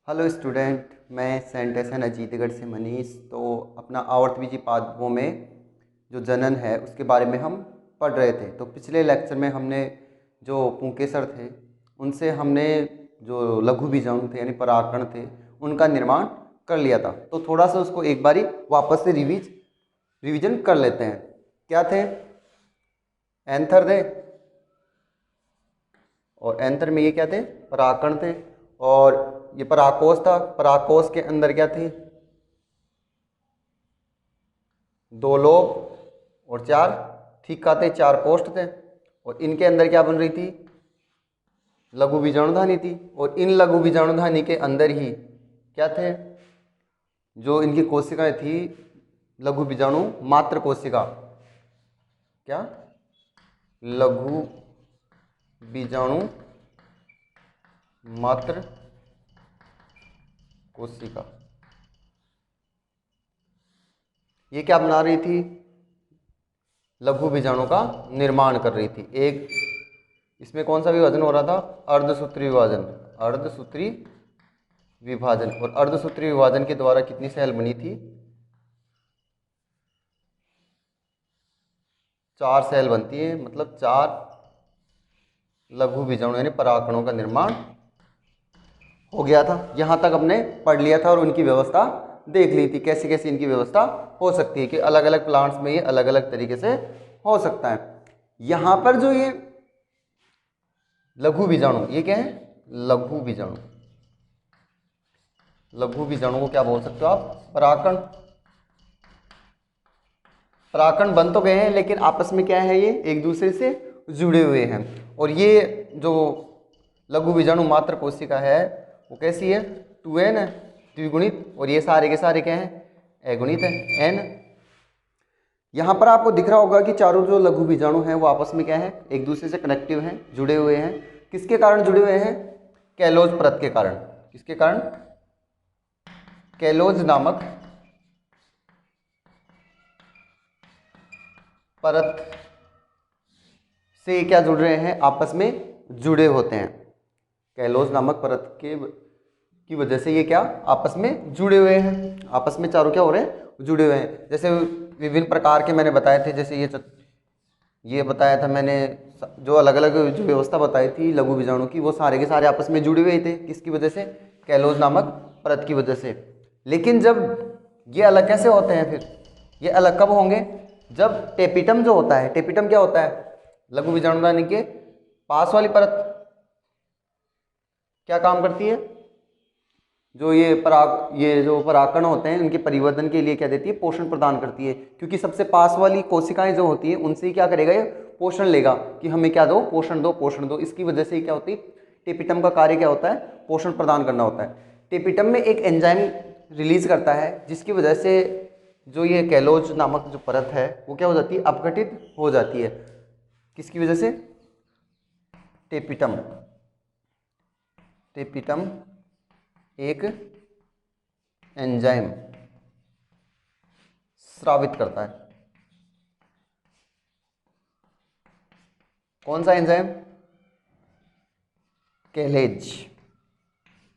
Hello student, मैं Saint S N Ajitgarh से मनीष। तो अपना आवर्तबीजी पादपों में जो जनन है उसके बारे में हम पढ़ रहे थे। तो पिछले लेक्चर में हमने जो पुंके सर थे उनसे हमने जो लघु बीजाणु थे यानी परागकण थे उनका निर्माण कर लिया था। तो थोड़ा सा उसको एक बारी वापस से रिवीजन कर लेते हैं। क्या थे? एंथर थे, और एंथर में ये क्या थे? परागकण थे। और ये परागकोश था। परागकोश के अंदर क्या थी? 2 लोब और 4 ठीक थे, 4 कोष्ठ थे। और इनके अंदर क्या बन रही थी? लघु बीजाणुधानी थी। और इन लघु बीजाणुधानी के अंदर ही क्या थे? जो इनकी कोशिकाएं थी लघु बीजाणु मात्र कोशिका। क्या? लघु बीजाणु मात्र कोशिका। ये क्या बना रही थी? लघु बीजाणु का निर्माण कर रही थी। एक इसमें कौन सा विभाजन हो रहा था? अर्धसूत्री विभाजन। अर्धसूत्री विभाजन। और अर्धसूत्री विभाजन के द्वारा कितनी सेल बनी थी? 4 सेल बनती है, मतलब 4 लघु बीजाणु यानी परागकणों का निर्माण हो गया था। यहां तक हमने पढ़ लिया था और उनकी व्यवस्था देख ली थी, कैसी कैसी इनकी व्यवस्था हो सकती है कि अलग अलग प्लांट्स में ये अलग अलग तरीके से हो सकता है। यहां पर जो ये लघु बीजाणु, ये क्या है? लघु बीजाणु। लघु बीजाणु को क्या बोल सकते हो आप? परागकण। परागकण बन तो गए हैं लेकिन आपस में क्या है? ये एक दूसरे से जुड़े हुए हैं। और ये जो लघु बीजाणु मात्र कोशिका है वो कैसी है? 2n है, द्विगुणित। और ये सारे के सारे क्या हैं? अगुणित है, n। यहाँ पर आपको दिख रहा होगा कि चारों जो लघु बीजाणु हैं वो आपस में क्या है? एक दूसरे से कनेक्टिव हैं, जुड़े हुए हैं। किसके कारण जुड़े हुए हैं? कैलोज परत के कारण। किसके कारण? कैलोज नामक परत से क्या जुड़ रहे हैं? आपस में जुड़े होते हैं। कैलोज नामक परत की वजह से ये क्या आपस में जुड़े हुए हैं? आपस में चारों क्या हो रहे हैं? जुड़े हुए हैं। जैसे विभिन्न प्रकार के मैंने बताए थे, जैसे ये बताया था मैंने, जो अलग अलग जो व्यवस्था बताई थी लघु बीजाणु की, वो सारे के सारे आपस में जुड़े हुए थे। किसकी वजह से? कैलोज नामक परत की वजह से। लेकिन जब ये अलग कैसे होते हैं फिर? ये अलग कब होंगे? जब टेपिटम जो होता है, टेपिटम क्या होता है? लघु बीजाणुधानी के पास वाली परत क्या काम करती है? जो ये जो परागकण होते हैं उनके परिवर्धन के लिए क्या देती है? पोषण प्रदान करती है। क्योंकि सबसे पास वाली कोशिकाएं जो होती हैं उनसे ही क्या करेगा? ये पोषण लेगा कि हमें क्या दो? पोषण दो, पोषण दो। इसकी वजह से क्या होती है? टेपिटम का कार्य क्या होता है? पोषण प्रदान करना होता है। टेपिटम में एक एंजाइम रिलीज करता है जिसकी वजह से जो ये कैलोज नामक जो परत है वो क्या हो जाती है? अपघटित हो जाती है। किसकी वजह से? टेपिटम। टेपिटम एक एंजाइम स्रावित करता है। कौन सा एंजाइम? कैलेज।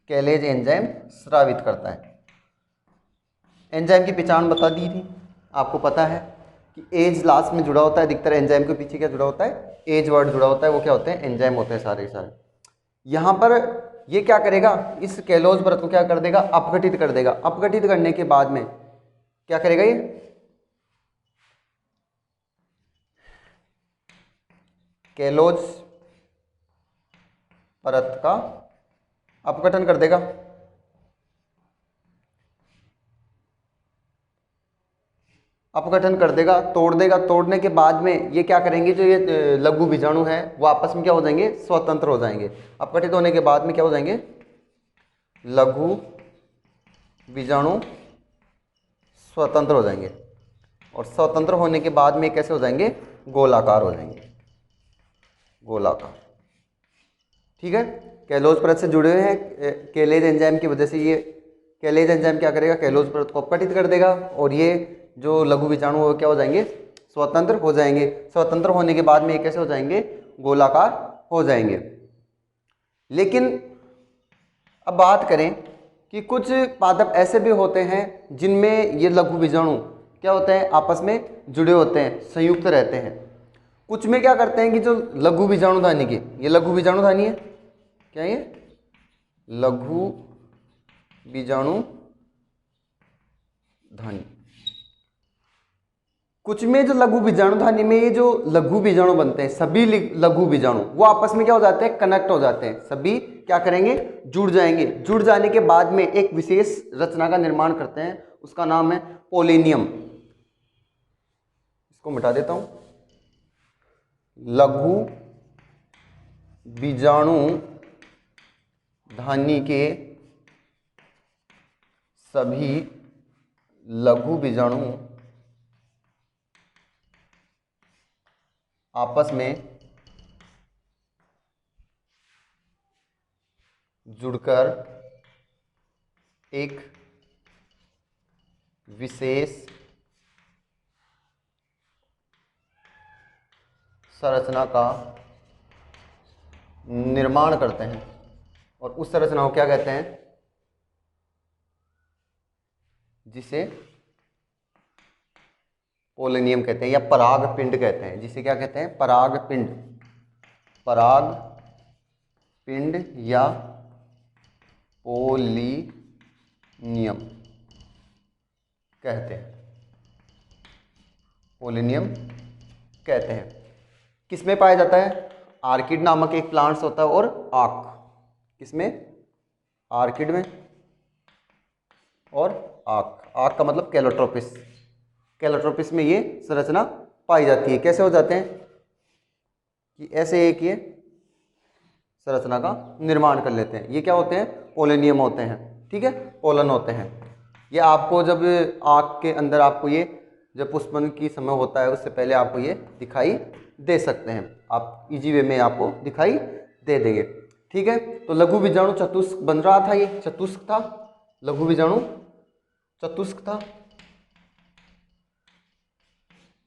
कैलेज एंजाइम स्रावित करता है। एंजाइम की पहचान बता दी थी, आपको पता है कि एज लास्ट में जुड़ा होता है। अधिकतर एंजाइम के पीछे क्या जुड़ा होता है? एज वर्ड जुड़ा होता है। वो क्या होते हैं? एंजाइम होते हैं सारे के सारे। यहाँ पर ये क्या करेगा? इस कैलोज परत को क्या कर देगा? अपघटित कर देगा। अपघटित करने के बाद में क्या करेगा? ये कैलोज परत का अपघटन कर देगा। अपघटन कर देगा, तोड़ देगा। तोड़ने के बाद में ये क्या करेंगे? जो ये लघु बीजाणु है वो आपस में क्या हो जाएंगे? स्वतंत्र हो जाएंगे। अपघटित होने के बाद में क्या हो जाएंगे? लघु बीजाणु स्वतंत्र हो जाएंगे। और स्वतंत्र होने के बाद में कैसे हो जाएंगे? गोलाकार हो जाएंगे। गोलाकार। ठीक है। कैलोज परत से जुड़े हुए हैं। कैलेज एंजाइम की वजह से ये कैलेज एंजाइम क्या करेगा? कैलोज परत को अपघटित कर देगा और ये जो लघु बीजाणु वो क्या हो जाएंगे? स्वतंत्र हो जाएंगे। स्वतंत्र होने के बाद में ये कैसे हो जाएंगे? गोलाकार हो जाएंगे। लेकिन अब बात करें कि कुछ पादप ऐसे भी होते हैं जिनमें ये लघु बीजाणु क्या होते हैं, आपस में जुड़े होते हैं, संयुक्त रहते हैं। कुछ में क्या करते हैं कि जो लघु बीजाणुधानी के, ये लघु बीजाणुधानी है, क्या ये लघु बीजाणुधानी। कुछ में जो लघु बीजाणुधानी में ये जो लघु बीजाणु बनते हैं, सभी लघु बीजाणु वो आपस में क्या हो जाते हैं, कनेक्ट हो जाते हैं, सभी क्या करेंगे, जुड़ जाएंगे। जुड़ जाने के बाद में एक विशेष रचना का निर्माण करते हैं, उसका नाम है पोलेनियम। इसको मिटा देता हूं। लघु बीजाणुधानी के सभी लघु बीजाणु आपस में जुड़कर एक विशेष संरचना का निर्माण करते हैं, और उस संरचना को क्या कहते हैं, जिसे पोलेनियम कहते हैं या पराग पिंड कहते हैं। जिसे क्या कहते हैं, पराग पिंड, पराग पिंड या पोलिनियम कहते हैं, पोलिनियम कहते हैं। किसमें पाया जाता है, आर्किड नामक एक प्लांट्स होता है और आक, किसमें, आर्किड में और आक का मतलब कैलोट्रोपिस, कैलोट्रोपिस में ये संरचना पाई जाती है। कैसे हो जाते हैं कि ऐसे एक ये संरचना का निर्माण कर लेते हैं। ये क्या होते हैं, पोलेनियम होते हैं, ठीक है, पोलन होते हैं। ये आपको जब आँख के अंदर आपको ये जब पुष्पन की समय होता है उससे पहले आपको ये दिखाई दे सकते हैं, आप इजी वे में आपको दिखाई दे देंगे, ठीक है। तो लघु बीजाणु चतुष्क बन रहा था, ये चतुष्क था, लघु बीजाणु चतुष्क था,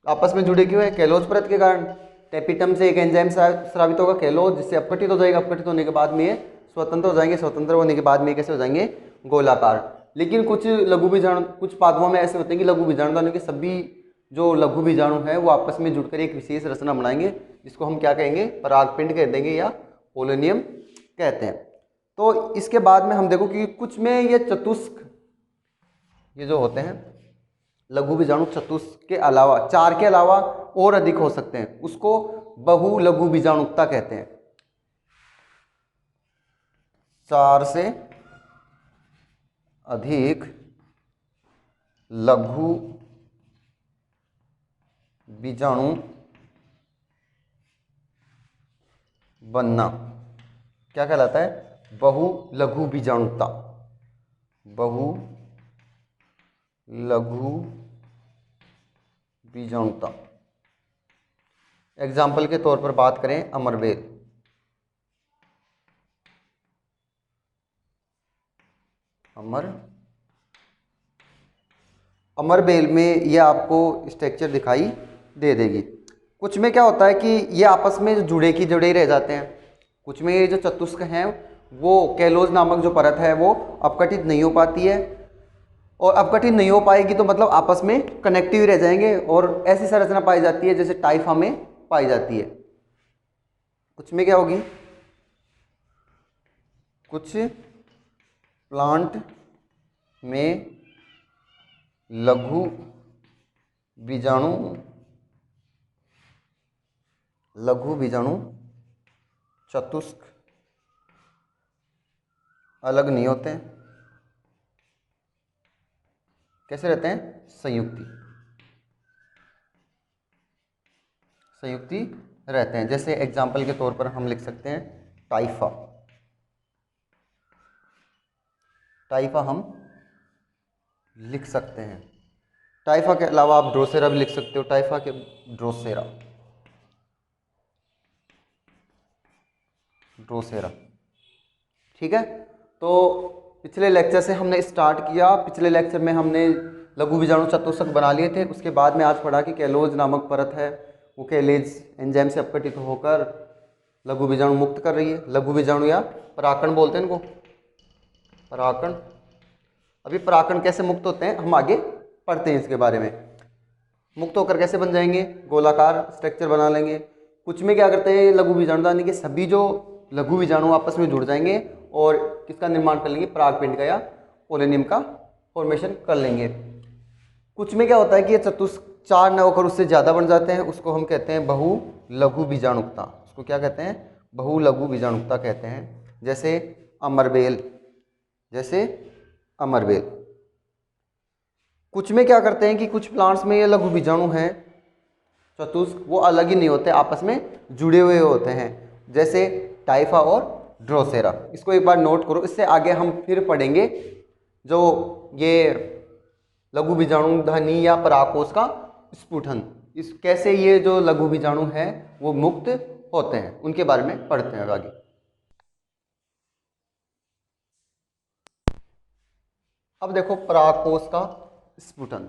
आपस में जुड़े क्यों है, कैलोज परत के कारण। टेपिटम से एक एंजाइम स्रावित होगा कैलोज, जिससे अपघटित हो जाएगा, अपघटित होने के बाद में ये स्वतंत्र हो जाएंगे, स्वतंत्र होने के बाद में कैसे हो जाएंगे, गोलाकार। लेकिन कुछ लघु बीजाणु, कुछ पादपों में ऐसे होते हैं कि लघु बीजाणुधानी के सभी जो लघु बीजाणु है वो आपस में जुड़कर एक विशेष रचना बनाएंगे, जिसको हम क्या कहेंगे, परागपिंड कह देंगे या पोलेनियम कहते हैं। तो इसके बाद में हम देखो कि कुछ में ये चतुष्क, ये जो होते हैं लघु बीजाणु चतुष्क के अलावा, 4 के अलावा और अधिक हो सकते हैं, उसको बहु लघु बीजाणुकता कहते हैं। 4 से अधिक लघु बीजाणु बनना क्या कहलाता है, बहु लघु बीजाणुता, बहु लघु बीजाणुता। एग्जाम्पल के तौर पर बात करें, अमरबेल, अमरबेल में ये आपको स्ट्रक्चर दिखाई दे देगी। कुछ में क्या होता है कि ये आपस में जुड़े की जुड़े ही रह जाते हैं। कुछ में ये जो चतुष्क हैं वो कैलोज नामक जो परत है वो अपघटित नहीं हो पाती है, और अपघटित नहीं हो पाएगी तो मतलब आपस में कनेक्टिव रह जाएंगे, और ऐसी संरचना पाई जाती है जैसे टाइफा में पाई जाती है। कुछ में क्या होगी, कुछ प्लांट में लघु बीजाणु चतुष्क अलग नहीं होते हैं, कैसे रहते हैं, संयुक्ति रहते हैं। जैसे एग्जाम्पल के तौर पर हम लिख सकते हैं टाइफा, हम लिख सकते हैं। टाइफा के अलावा आप ड्रोसेरा भी लिख सकते हो, टाइफा के ड्रोसेरा, ठीक है। तो पिछले लेक्चर से हमने स्टार्ट किया, पिछले लेक्चर में हमने लघु बीजाणु चतुष्क बना लिए थे। उसके बाद में आज पढ़ा कि कैलोज नामक परत है वो कैलेज एंजाइम से अपघटित होकर लघु बीजाणु मुक्त कर रही है। लघु बीजाणु या पराकण बोलते हैं इनको, पराकण अभी पराकण कैसे मुक्त होते हैं हम आगे पढ़ते हैं इसके बारे में। मुक्त होकर कैसे बन जाएंगे, गोलाकार स्ट्रक्चर बना लेंगे। कुछ में क्या करते हैं, ये लघु बीजाणुधानी के सभी जो लघु बीजाणु आपस में जुड़ जाएंगे और किसका निर्माण कर लेंगे, परागपिंड का या पोलेनियम का फॉर्मेशन कर लेंगे। कुछ में क्या होता है कि ये चार न होकर उससे ज़्यादा बन जाते हैं, उसको हम कहते हैं बहु लघु बीजाणुकता। उसको क्या कहते हैं, बहु लघु बीजाणुकता कहते हैं। जैसे अमरबेल, जैसे अमरबेल। कुछ में क्या करते हैं कि कुछ प्लांट्स में ये लघु बीजाणु हैं चतुष्क, वो अलग ही नहीं होते, आपस में जुड़े हुए होते हैं, जैसे टाइफा और ड्रोसेरा। इसको एक बार नोट करो, इससे आगे हम फिर पढ़ेंगे जो ये लघु बीजाणुधानी या परागकोश का स्फुटन, इस कैसे ये जो लघु बीजाणु हैं वो मुक्त होते हैं, उनके बारे में पढ़ते हैं आगे। अब देखो परागकोश का स्फुटन।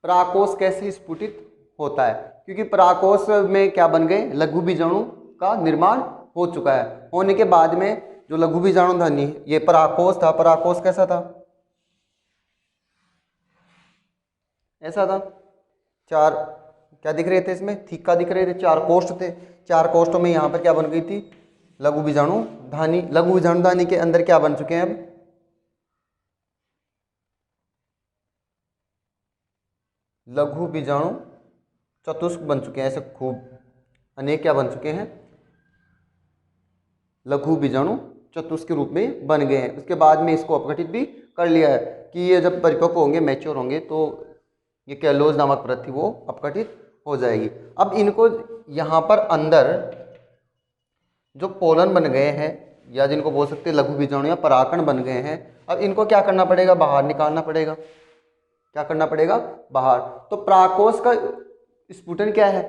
परागकोश कैसे स्फुटित होता है, क्योंकि परागकोश में क्या बन गए, लघु बीजाणु का निर्माण हो चुका है। होने के बाद में जो लघु बीजाणुधानी ये परागकोश था, परागकोश कैसा था, ऐसा था। चार क्या दिख रहे थे इसमें, थीका दिख रहे थे, चार कोष्ठ थे। चार कोष्ठों में यहाँ पर क्या बन गई थी, लघु बीजाणुधानी। लघु बीजाणुधानी के अंदर क्या बन चुके हैं, अब लघु बीजाणु चतुष्क बन चुके हैं, ऐसे खूब अनेक क्या बन चुके हैं, लघु बीजाणु चतुष्क के रूप में बन गए हैं। उसके बाद में इसको अपघटित भी कर लिया है कि ये जब परिपक्व होंगे, मैच्योर होंगे, तो ये कैलोज नामक परत थी वो अपघटित हो जाएगी। अब इनको यहाँ पर अंदर जो पोलन बन गए हैं, या जिनको बोल सकते हैं लघु बीजाणु या परागकण बन गए हैं, अब इनको क्या करना पड़ेगा, बाहर निकालना पड़ेगा। क्या करना पड़ेगा, बाहर। तो परागकोश का स्फुटन क्या है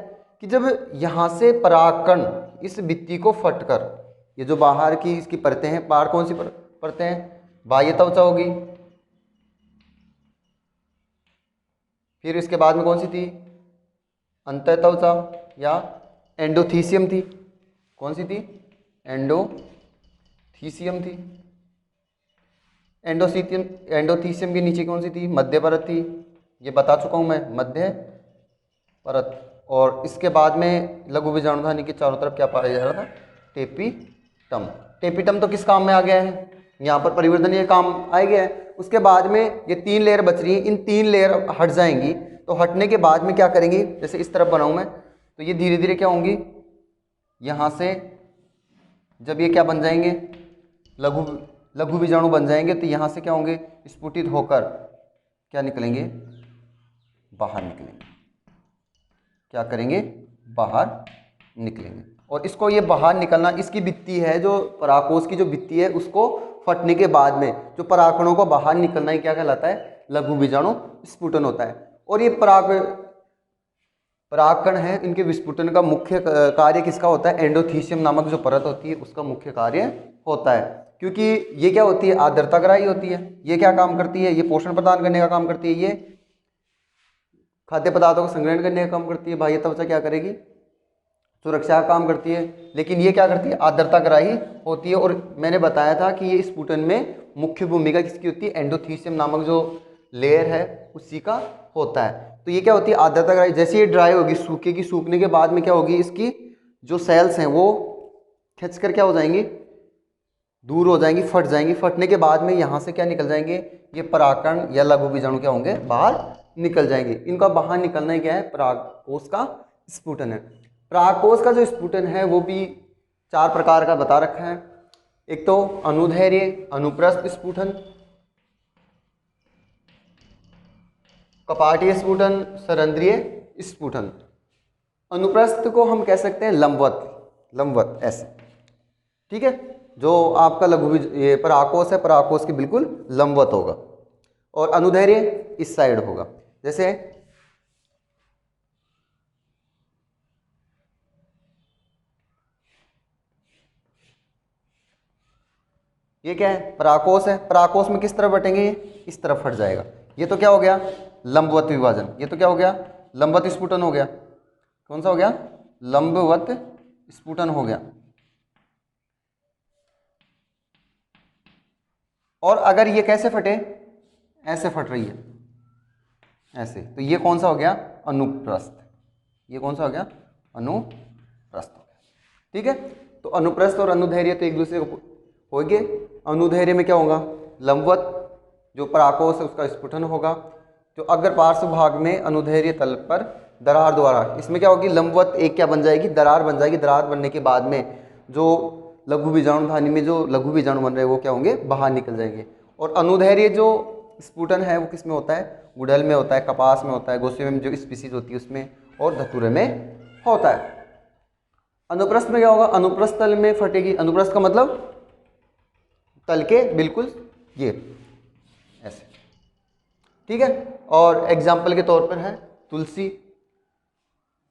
कि जब यहाँ से परागकण इस भित्ति को फटकर, ये जो बाहर की इसकी परतें हैं, बाहर कौन सी परतें हैं, बाह्य त्वचा होगी, फिर इसके बाद में कौन सी थी, अंतः त्वचा या एंडोथीसियम थी। कौन सी थी, एंडोथीसियम थी। एंडोथीसियम के नीचे कौन सी थी, मध्य परत थी, ये बता चुका हूँ मैं, मध्य परत। और इसके बाद में लघु बीजाणुधानी के चारों तरफ क्या पाया जा रहा था, टेपिटम। टेपिटम तो किस काम में आ गया है, यहाँ पर परिवर्धन ये काम आ गया है। उसके बाद में ये तीन लेयर बच रही हैं, इन तीन लेयर हट जाएंगी, तो हटने के बाद में क्या करेंगी, जैसे इस तरफ बनाऊँ मैं, तो ये धीरे धीरे क्या होंगी, यहाँ से जब ये क्या बन जाएंगे, लघु बीजाणु बन जाएंगे, तो यहाँ से क्या होंगे, स्फुटित होकर क्या निकलेंगे, बाहर निकलेंगे। क्या करेंगे, बाहर निकलेंगे। और इसको ये बाहर निकलना, इसकी भित्ति है जो परागकोश की जो भित्ति है, उसको फटने के बाद में जो परागकणों को बाहर निकलना ही क्या कहलाता है, लघु बीजाणु स्फुटन होता है। और ये परागकण है, इनके विस्फुटन का मुख्य कार्य किसका होता है, एंडोथीसियम नामक जो परत होती है उसका मुख्य कार्य होता है। क्योंकि ये क्या होती है, आर्द्रताग्राही होती है। ये क्या काम करती है, ये पोषण प्रदान करने का काम करती है, ये खाद्य पदार्थों को संग्रहण करने का काम करती है। बाह्य त्वचा क्या करेगी, सुरक्षा का काम करती है। लेकिन ये क्या करती है, आर्द्रताग्राही होती है। और मैंने बताया था कि ये स्फुटन में मुख्य भूमिका किसकी होती है, एंडोथीसियम नामक जो लेयर है उसी का होता है। तो ये क्या होती है, आर्द्रताग्राही। जैसे ये ड्राई होगी, सूखेगी, सूखने के बाद में क्या होगी, इसकी जो सेल्स हैं वो खिंच कर क्या हो जाएंगी, दूर हो जाएंगी, फट जाएंगी। फटने के बाद में यहाँ से क्या निकल जाएंगे, ये परागकण या लघु बीजाणु क्या होंगे, बाहर निकल जाएंगे। इनका बाहर निकलना ही क्या है, परागकोश का स्फुटन है। परागकोश का जो स्फुटन है वो भी चार प्रकार का बता रखा है। एक तो अनुदैर्घ्य, अनुप्रस्थ स्फुटन, कपाटीय स्फुटन, सरंध्रीय स्फुटन। अनुप्रस्थ को हम कह सकते हैं लंबवत ऐसे, ठीक है। जो आपका ये परागकोश है, परागकोश के बिल्कुल लंबवत होगा। और अनुदैर्घ्य इस साइड होगा। जैसे ये क्या है, परागकोश है। परागकोश में किस तरफ बटेंगे, ये इस तरफ हट जाएगा। ये तो क्या हो गया, लंबवत विभाजन। ये तो क्या हो गया, लंबवत स्फुटन हो गया। कौन सा हो गया, लंबवत स्फुटन हो गया। और अगर ये कैसे फटे, ऐसे फट रही है, ऐसे, तो ये कौन सा हो गया? अनुप्रस्थ। ये कौन सा हो गया? अनुप्रस्थ हो गया। ठीक है, तो अनुप्रस्थ और अनुदैर्घ्य तो एक दूसरे को हो गए। अनुदैर्घ्य में क्या होगा? लंबवत जो पराकोश है उसका स्फुटन होगा। जो अग्र पार्श्व भाग में अनुदैर्घ्य तल पर दरार द्वारा, इसमें क्या होगी? लंबवत एक क्या बन जाएगी? दरार बन जाएगी। दरार बनने के बाद में जो लघु बीजाणु धानी में जो लघु बीजाणु बन रहे हैं वो क्या होंगे? बाहर निकल जाएंगे। और अनुदैर्घ्य जो स्फुटन है वो किस में होता है? गुड़हल में होता है, कपास में होता है, गोसियम में जो स्पीसीज होती है उसमें, और धतूरे में होता है। अनुप्रस्थ में क्या होगा? अनुप्रस्थ तल में फटेगी। अनुप्रस्थ का मतलब तल के बिल्कुल ये ऐसे। ठीक है, और एग्जाम्पल के तौर पर है तुलसी।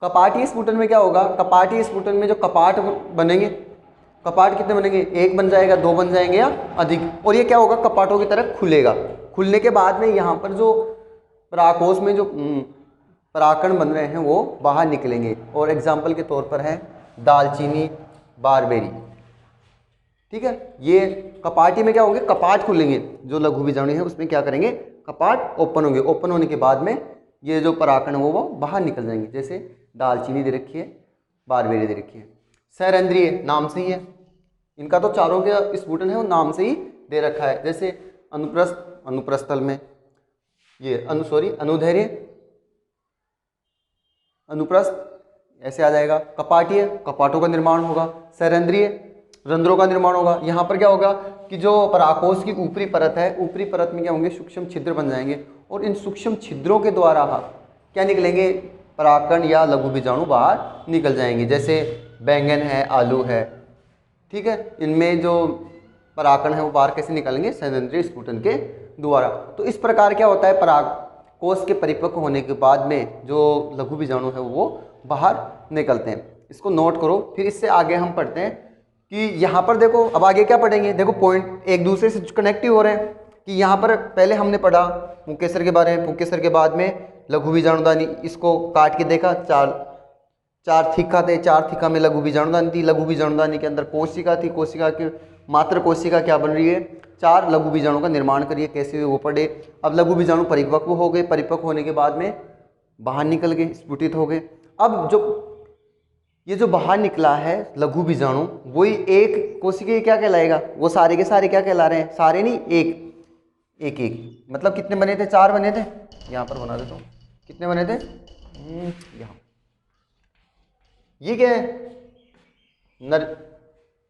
कपाटीय स्फुटन में क्या होगा? कपाटीय स्फुटन में जो कपाट बनेंगे, कपाट कितने बनेंगे? एक बन जाएगा, दो बन जाएंगे या अधिक। और ये क्या होगा? कपाटों की तरह खुलेगा। खुलने के बाद में यहाँ पर जो पराकोश में जो पराकण बन रहे हैं वो बाहर निकलेंगे। और एग्जाम्पल के तौर पर है दालचीनी, बारबेरी। ठीक है, ये कपाटी में क्या होंगे? कपाट खुलेंगे। जो लघु बीजाणु है उसमें क्या करेंगे? कपाट ओपन होंगे। ओपन होने के बाद में ये जो पराकण वो बाहर निकल जाएंगे। जैसे दालचीनी दे रखी है, बारबेरी दे रखी है। सहरंध्रीय नाम से ही है, इनका तो चारों के स्फुटन है वो नाम से ही दे रखा है। जैसे अनुप्रस्थ, अनुप्रस्थ तल में ये अनुदैर्घ्य, अनुप्रस्थ ऐसे आ जाएगा। कपाटीय, कपाटों का निर्माण होगा। सहरंध्रीय, रंध्रों का निर्माण होगा। यहाँ पर क्या होगा कि जो पराकोश की ऊपरी परत है, ऊपरी परत में क्या होंगे? सूक्ष्म छिद्र बन जाएंगे। और इन सूक्ष्म छिद्रों के द्वारा क्या निकलेंगे? पराकण या लघु बीजाणु बाहर निकल जाएंगे। जैसे बैंगन है, आलू है। ठीक है, इनमें जो पराकण है वो बाहर कैसे निकलेंगे? सहरंध्रीय स्फुटन के द्वारा। तो इस प्रकार क्या होता है? पराकोश के परिपक्व होने के बाद में जो लघु बीजाणु है वो बाहर निकलते हैं। इसको नोट करो। फिर इससे आगे हम पढ़ते हैं कि यहाँ पर देखो, अब आगे क्या पढ़ेंगे? देखो पॉइंट एक दूसरे से कनेक्टिव हो रहे हैं। कि यहाँ पर पहले हमने पढ़ा पुंकेसर के बारे में, पुंकेसर के बाद में लघु बीजाणुदानी, इसको काट के देखा, चार थिक्का थे, चार थिक्का में लघु बीजाणुदानी थी। लघु बीजाणुदानी के अंदर कोशिका थी, कोशिका की मात्र कोशिका क्या बन रही है? चार लघु बीजाणु का निर्माण करिए, कैसे वो पढ़े। अब लघु बीजाणु परिपक्व हो गए, परिपक्व होने के बाद में बाहर निकल गए, स्फुटित हो गए। अब जो ये जो बाहर निकला है लघु बीजाणु, वही एक कोशिका क्या कहलाएगा? वो सारे के सारे क्या कहला रहे हैं? सारे नहीं, एक एक एक मतलब कितने बने थे? चार बने थे। यहाँ पर बना देता हूँ, कितने बने थे? यहाँ ये क्या है?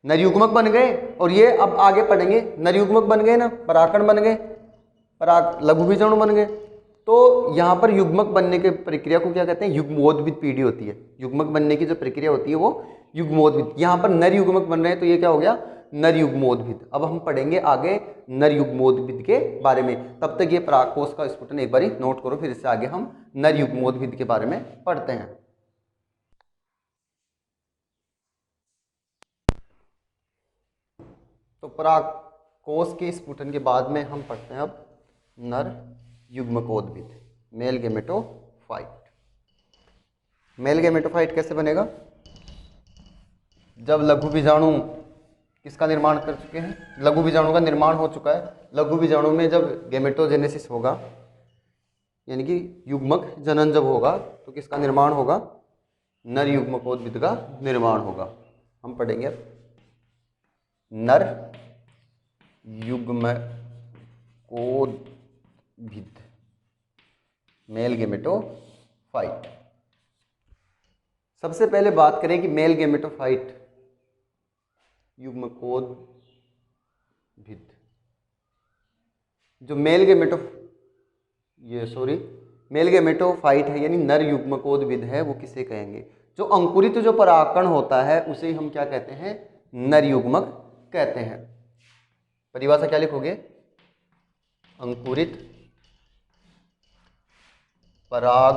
नरयुग्मक बन गए। और ये अब आगे पढ़ेंगे, नरयुग्मक बन गए ना, पराकण बन गए, लघु बीजाणु बन गए। तो यहाँ पर युग्मक बनने की प्रक्रिया को क्या कहते हैं? युग्मोद्भिद पीढ़ी होती है। युग्मक बनने की जो प्रक्रिया होती है वो युग्मोद्भिद। यहाँ पर नर युग्मक बन रहे हैं तो ये क्या हो गया? नर युग्मोद्भिद। अब हम पढ़ेंगे आगे नर युग्मोद्भिद के बारे में। तब तक ये पराकोश का स्फुटन एक बार नोट करो, फिर इससे आगे हम नर युग्मोद्भिद के बारे में पढ़ते हैं। तो पराकोश के स्फुटन के बाद में हम पढ़ते हैं अब नर युग्मकोद्भिद, मेल गेमेटोफाइट। मेल गेमेटोफाइट कैसे बनेगा? जब लघु बीजाणु किसका निर्माण कर चुके हैं? लघु बीजाणु का निर्माण हो चुका है। लघु बीजाणु में जब गेमेटोजेनेसिस होगा, यानी कि युग्मक जनन जब होगा, तो किसका निर्माण होगा? नर युग्मकोद्भिद का निर्माण होगा। हम पढ़ेंगे अब नर युग्मकोद्भिद, मेल गेमेटोफाइट। सबसे पहले बात करें कि मेल गेमेटोफाइट युग्मकोद्भिद, जो मेल गेमेटोफाइट है यानी नर युग्मकोद्भिद है, वो किसे कहेंगे? जो अंकुरित जो पराकण होता है उसे हम क्या कहते हैं? नर युग्मक कहते हैं। परिभाषा क्या लिखोगे? अंकुरित पराग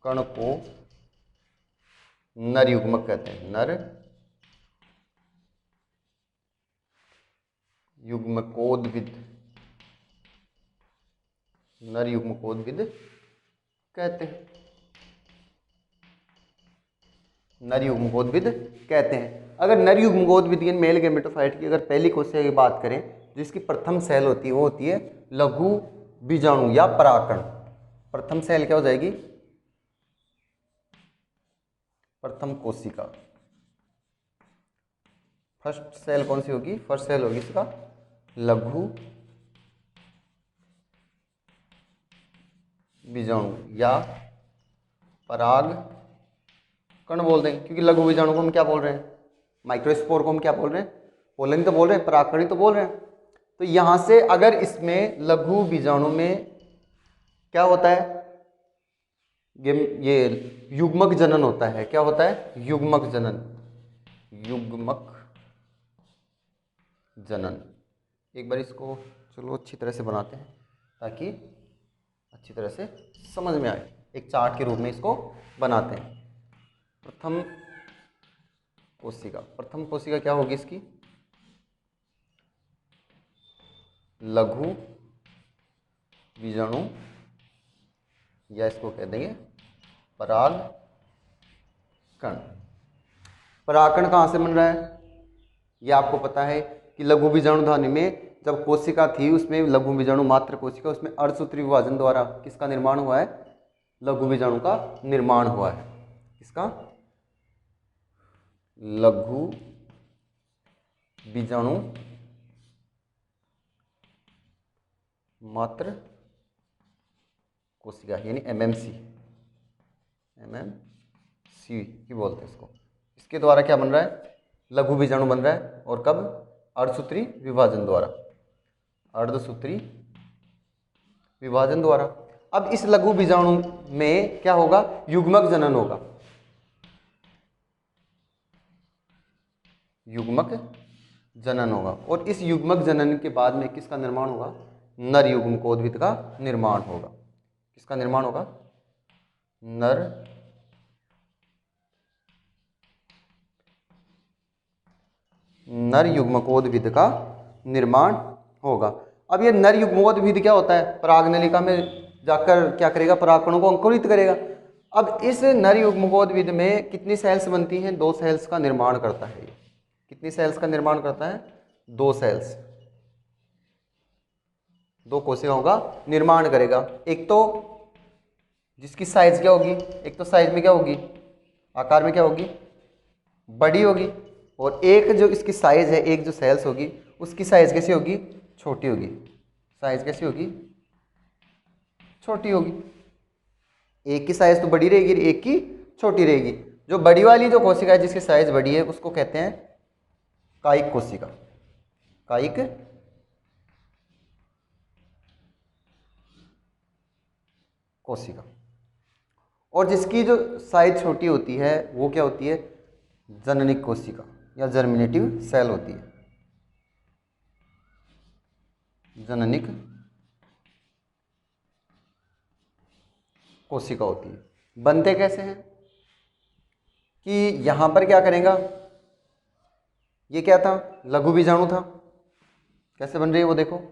कण को नर युग्मक कहते हैं। नर युग्मकोद्भिद, नर युग्मकोद्भिद कहते हैं। नर युग्मकोद्भिद कहते हैं। अगर नर युग्मकोद्भिद मेल गेमेटोफाइट की अगर पहली कोशिका की बात करें जिसकी प्रथम सेल होती है वो होती है लघु बीजाणु या परागकण। प्रथम सेल क्या हो जाएगी? प्रथम कोशिका। फर्स्ट सेल कौन सी होगी? फर्स्ट सेल होगी इसका लघु बीजाणु या पराग कण बोल देंगे, क्योंकि लघु बीजाणु को हम क्या बोल रहे हैं? माइक्रोस्पोर को हम क्या बोल रहे हैं? पोलन तो बोल रहे हैं, परागकण ही तो बोल रहे हैं। तो यहां से अगर इसमें लघु बीजाणु में क्या होता है? ये युग्मक जनन होता है। क्या होता है? युग्मक जनन। युग्मक जनन। एक बार इसको चलो अच्छी तरह से बनाते हैं ताकि अच्छी तरह से समझ में आए। एक चार्ट के रूप में इसको बनाते हैं। प्रथम कोशिका, प्रथम कोशिका क्या होगी इसकी? लघु बीजाणु या इसको कह देंगे पराग कण। परागकण कहाँ से बन रहा है? ये आपको पता है कि लघु बीजाणु धानी में जब कोशिका थी उसमें लघु बीजाणु मात्र कोशिका, उसमें अर्धसूत्री विभाजन द्वारा किसका निर्माण हुआ है? लघु बीजाणु का निर्माण हुआ है। किसका? लघु बीजाणु मात्र कोशिका यानी एमएमसी। एमएमसी की बोलते हैं इसको। इसके द्वारा क्या बन रहा है? लघु बीजाणु बन रहा है। और कब? अर्धसूत्री विभाजन द्वारा। अर्धसूत्री विभाजन द्वारा। अब इस लघु बीजाणु में क्या होगा? युग्मक जनन होगा। युग्मक जनन होगा। और इस युग्मक जनन के बाद में किसका निर्माण होगा? नर युग्मकोद्भिद का निर्माण होगा। किसका निर्माण होगा? नर युग्मकोद्भिद का निर्माण होगा। अब ये नर युग्मकोद्भिद क्या होता है? परागनलिका में जाकर क्या करेगा? परागकणों को अंकुरित करेगा। अब इस नर युग्मकोद्भिद में कितनी सेल्स बनती हैं? 2 सेल्स का निर्माण करता है। ये कितनी सेल्स का निर्माण करता है? 2 सेल्स। 2 कोशिकाओं का निर्माण करेगा। एक तो जिसकी साइज क्या होगी? एक तो साइज में क्या होगी? आकार में क्या होगी? बड़ी होगी। और एक जो इसकी साइज है, एक जो सेल्स होगी उसकी साइज कैसी होगी? छोटी होगी। साइज कैसी होगी? छोटी होगी। एक की साइज तो बड़ी रहेगी, एक की छोटी रहेगी। जो बड़ी वाली जो कोशिका है जिसकी साइज बड़ी है उसको कहते हैं कायिक कोशिका। कायिक कोशिका। और जिसकी जो साइज छोटी होती है वो क्या होती है? जननिक कोशिका या जर्मिनेटिव सेल होती है। जननिक कोशिका होती है। बनते कैसे हैं? कि यहां पर क्या करेगा? ये क्या था? लघु बीजाणु था। कैसे बन रही है वो देखो कि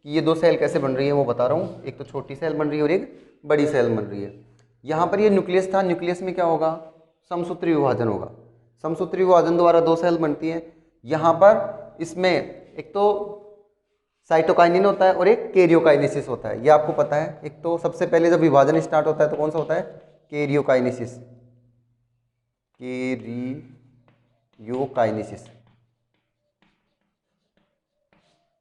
ये 2 सेल कैसे बन रही है वो बता रहा हूँ। एक तो छोटी सेल बन रही है और एक बड़ी सेल बन रही है। यहाँ पर ये न्यूक्लियस था। न्यूक्लियस में क्या होगा? समसूत्री विभाजन होगा। समसूत्री विभाजन द्वारा 2 सेल बनती है। यहाँ पर इसमें एक तो साइटोकाइनिन होता है और एक कैरियोकाइनेसिस होता है। ये आपको पता है। एक तो सबसे पहले जब विभाजन स्टार्ट होता है तो कौन सा होता है? कैरियोकाइनेसिस। कैरियोकाइनेसिस।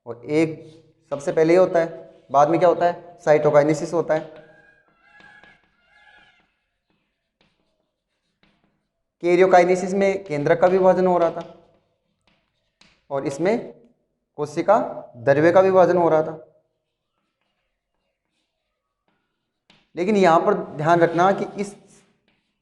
और एक सबसे पहले ये होता है, बाद में क्या होता है? साइटोकाइनेसिस होता है। कैरियोकाइनेसिस में केंद्रक का विभाजन हो रहा था और इसमें कोशिका द्रव्य का विभाजन हो रहा था। लेकिन यहां पर ध्यान रखना कि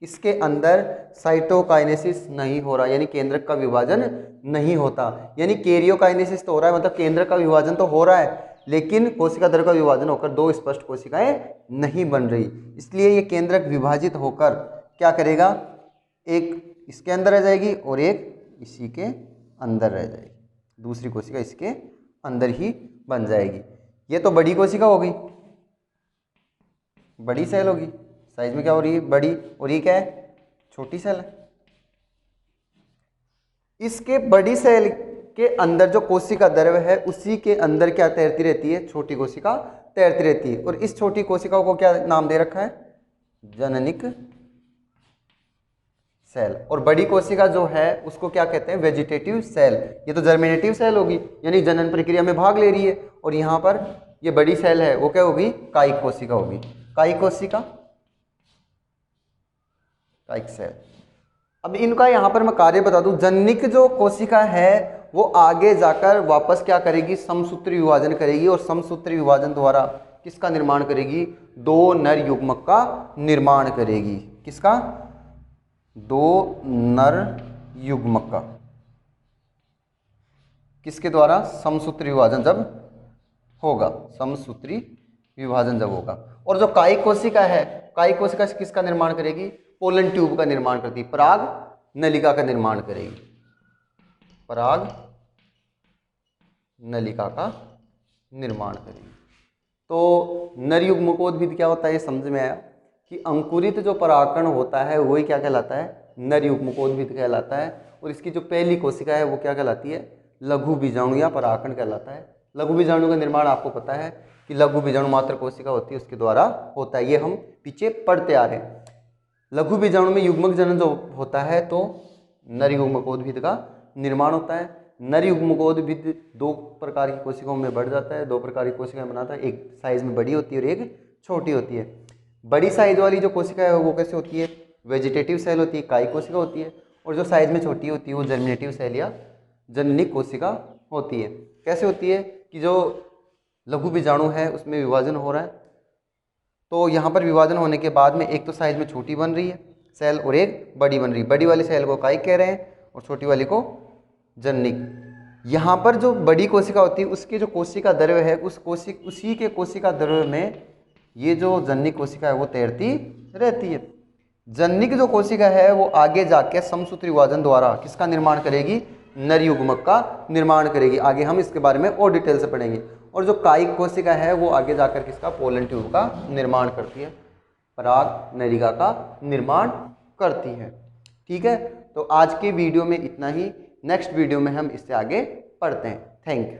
इसके अंदर साइटोकाइनेसिस नहीं हो रहा, यानी केंद्रक का विभाजन नहीं होता। यानी कैरियोकाइनेसिस तो हो रहा है, मतलब केंद्रक का विभाजन तो हो रहा है, लेकिन कोशिका द्रव्य का विभाजन होकर 2 स्पष्ट कोशिकाएं नहीं बन रही। इसलिए ये केंद्रक विभाजित होकर क्या करेगा? एक इसके अंदर रह जाएगी और एक इसी के अंदर रह जाएगी। दूसरी कोशिका इसके अंदर ही बन जाएगी। ये तो बड़ी कोशिका हो गई, बड़ी सेल होगी। साइज में क्या हो रही है? बड़ी। और ये क्या है? छोटी सेल है। इसके बड़ी सेल के अंदर जो कोशिका द्रव्य है उसी के अंदर क्या तैरती रहती है, छोटी कोशिका तैरती रहती है। और इस छोटी कोशिका को क्या नाम दे रखा है, जननिक सेल। और बड़ी कोशिका जो है उसको क्या कहते हैं, वेजिटेटिव सेल। ये तो जर्मिनेटिव सेल होगी, यानी जनन प्रक्रिया में भाग ले रही है। और यहाँ पर ये बड़ी सेल है वो क्या होगी, कायिक कोशिका होगी, कायिक कोशिका, कायिक सेल। अब इनका यहाँ पर मैं कार्य बता दूं, जननिक जो कोशिका है वो आगे जाकर वापस क्या करेगी, समसूत्री विभाजन करेगी। और समसूत्री विभाजन द्वारा किसका निर्माण करेगी, दो नर युग्मक का निर्माण करेगी। किसका, दो नर युग्मक का। किसके द्वारा, समसूत्री विभाजन जब होगा, समसूत्री विभाजन जब होगा। और जो कायिक कोशिका है, कायिक कोशिका किसका निर्माण करेगी, पोलन ट्यूब का निर्माण करती है, पराग नलिका का निर्माण करेगी, पराग नलिका का निर्माण करेगी। तो नर युग्मकोद्भिद क्या होता है, ये समझ में आया कि अंकुरित जो परागकण होता है वही क्या कहलाता है, नर युग्मकोद्भिद कहलाता है। और इसकी जो पहली कोशिका है वो क्या कहलाती है, लघु बीजाणु या परागकण कहलाता है। लघु बीजाणु का निर्माण आपको पता है कि लघु बीजाणु मात्र कोशिका होती है, उसके द्वारा होता है। ये हम पीछे पढ़ते आ रहे हैं। लघु बीजाणु में युग्मक जनन जो होता है तो नर युग्मकोद्भिद का निर्माण होता है। नर युग्मकोद्भिद दो प्रकार की कोशिकाओं में बढ़ जाता है, दो प्रकार की कोशिकाएं बनाता है, एक साइज में बड़ी होती है और एक छोटी होती है। बड़ी साइज वाली जो कोशिका है वो कैसे होती है, वेजिटेटिव सेल होती है, कायिक कोशिका होती है। और जो साइज में छोटी होती है वो जर्मिनेटिव सेल या जननिक कोशिका होती है। कैसे होती है कि जो लघु बीजाणु है उसमें विभाजन हो रहा है, तो यहाँ पर विभाजन होने के बाद में एक तो साइज में छोटी बन रही है सेल और एक बड़ी बन रही है। बड़ी वाली सेल को कायिक कह रहे हैं और छोटी वाली को जननिक। यहाँ पर जो बड़ी कोशिका होती है उसके जो कोशिका द्रव्य है उसी के कोशिका द्रव्य में ये जो जननिक कोशिका है वो तैरती रहती है। जननिक जो कोशिका है वो आगे जाके समसूत्री विभाजन द्वारा किसका निर्माण करेगी, नर युग्मक का निर्माण करेगी। आगे हम इसके बारे में और डिटेल से पढ़ेंगे। और जो कायिक कोशिका है वो आगे जाकर किसका, पोलन ट्यूब का निर्माण करती है, पराग नलिका का निर्माण करती है। ठीक है, तो आज के वीडियो में इतना ही। नेक्स्ट वीडियो में हम इससे आगे पढ़ते हैं। Thank you.